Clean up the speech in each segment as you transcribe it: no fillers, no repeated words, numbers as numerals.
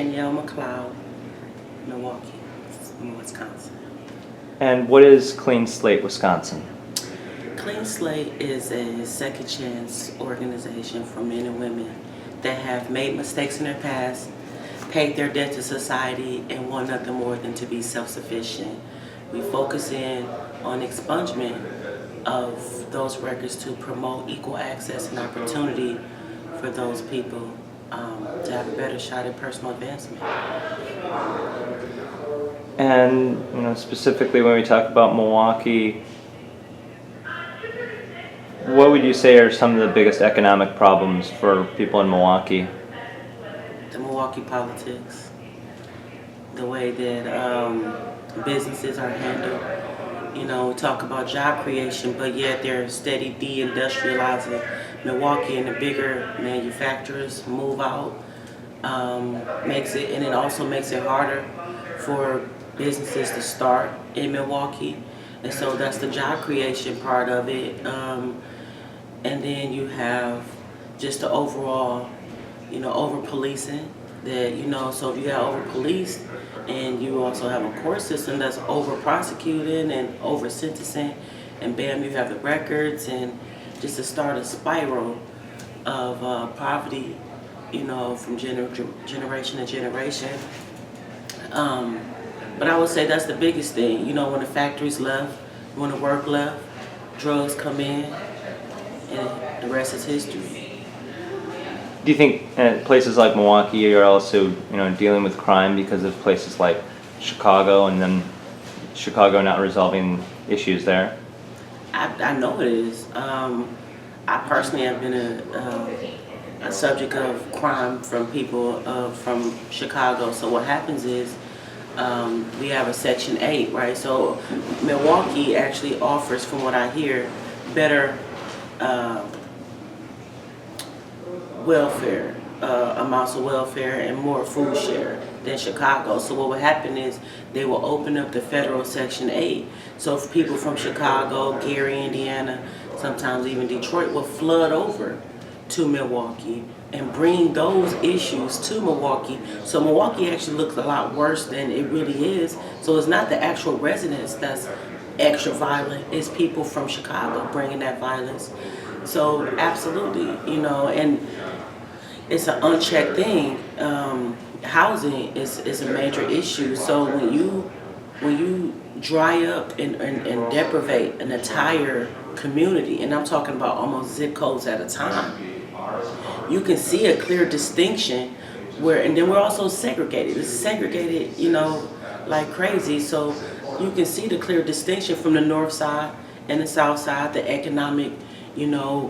Shanyell McCloud, Milwaukee, Wisconsin. And what is Clean Slate Wisconsin? Clean Slate is a second chance organization for men and women that have made mistakes in their past, paid their debt to society, and want nothing more than to be self-sufficient. We focus in on expungement of those records to promote equal access and opportunity for those people to have a better shot at personal advancement. And specifically when we talk about Milwaukee, what would you say are some of the biggest economic problems for people in Milwaukee? The Milwaukee politics, the way that businesses are handled. We talk about job creation, but yet they're steady de-industrializing Milwaukee, and the bigger manufacturers move out. It also makes it harder for businesses to start in Milwaukee, and so that's the job creation part of it. And then you have just the overall, over policing. So if you got over policed, and you also have a court system that's over prosecuting and over sentencing, and bam, you have the records, and just to start a spiral of poverty, from generation to generation. But I would say that's the biggest thing. When the factories left, when the work left, drugs come in, and the rest is history. Do you think places like Milwaukee are also, dealing with crime because of places like Chicago, and then Chicago not resolving issues there? I know it is. I personally have been a subject of crime from people from Chicago. So what happens is we have a Section 8, right? So Milwaukee actually offers, from what I hear, better welfare, amounts of welfare, and more food share than Chicago. So what would happen is they will open up the federal Section 8. So if people from Chicago, Gary, Indiana, sometimes even Detroit, will flood over to Milwaukee and bring those issues to Milwaukee. So Milwaukee actually looks a lot worse than it really is. So it's not the actual residents that's extra violent, it's people from Chicago bringing that violence. So absolutely, and it's an unchecked thing. Housing is a major issue. So when you dry up and deprivate an entire community, and I'm talking about almost zip codes at a time, you can see a clear distinction and then we're also segregated. It's segregated, like crazy. So you can see the clear distinction from the north side and the south side, the economic,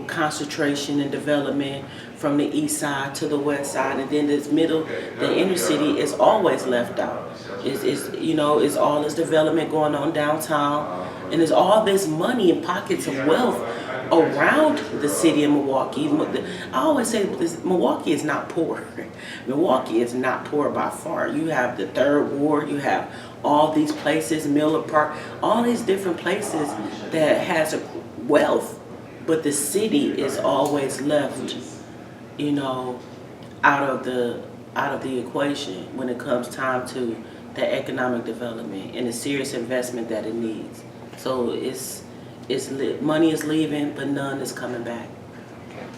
concentration and development from the east side to the west side, and then this middle, the inner city, is always left out. It's all this development going on downtown, and there's all this money and pockets of wealth around the city of Milwaukee. I always say this: Milwaukee is not poor. Milwaukee is not poor by far. You have the Third Ward, you have all these places, Miller Park, all these different places that has a wealth, but the city is always left, out of the equation when it comes time to the economic development and the serious investment that it needs. So money is leaving, but none is coming back.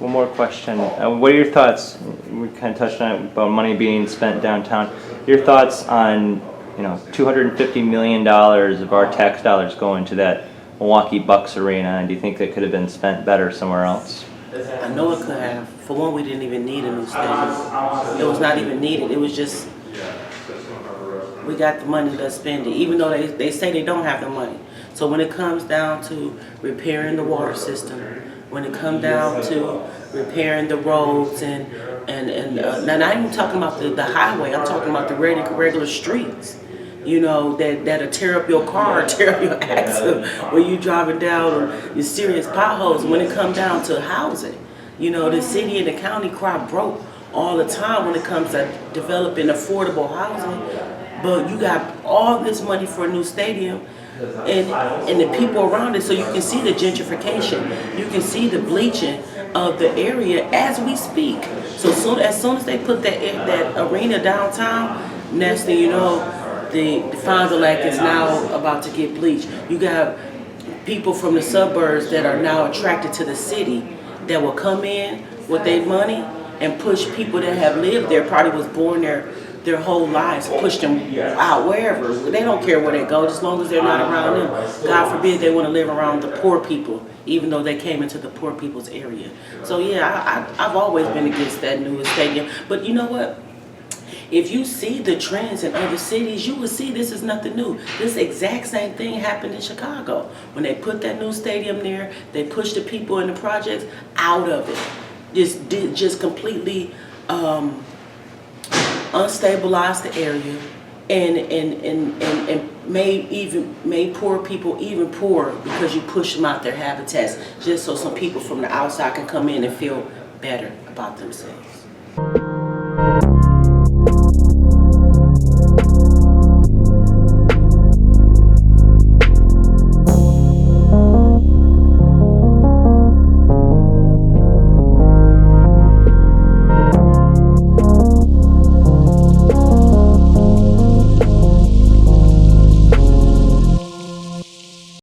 One more question. What are your thoughts? We kind of touched on it about money being spent downtown. Your thoughts on, $250 million of our tax dollars going to that Milwaukee Bucks arena, and do you think that could have been spent better somewhere else? I know it could have. For one, we didn't even need a new stadium. It was not even needed. It was just, we got the money, let's spend it, even though they say they don't have the money. So when it comes down to repairing the water system, when it comes down to repairing the roads, and now not even talking about the highway, I'm talking about the regular streets, that'll tear up your car, tear up your axle when you driving down your serious potholes. When it comes down to housing, the city and the county cry broke all the time when it comes to developing affordable housing. But you got all this money for a new stadium, and the people around it, so you can see the gentrification, you can see the bleaching of the area as we speak. So as soon as they put that arena downtown, next thing you know, the Fond du Lac is now about to get bleached. You got people from the suburbs that are now attracted to the city that will come in with their money and push people that have lived there, probably was born there their whole lives, push them out wherever. They don't care where they go, as long as they're not around them. God forbid they want to live around the poor people, even though they came into the poor people's area. So yeah, I've always been against that new stadium. But you know what? If you see the trends in other cities, you will see this is nothing new. This exact same thing happened in Chicago. When they put that new stadium there, they pushed the people in the projects out of it. Just completely unstabilized the area and made poor people even poorer because you push them out their habitats just so some people from the outside can come in and feel better about themselves.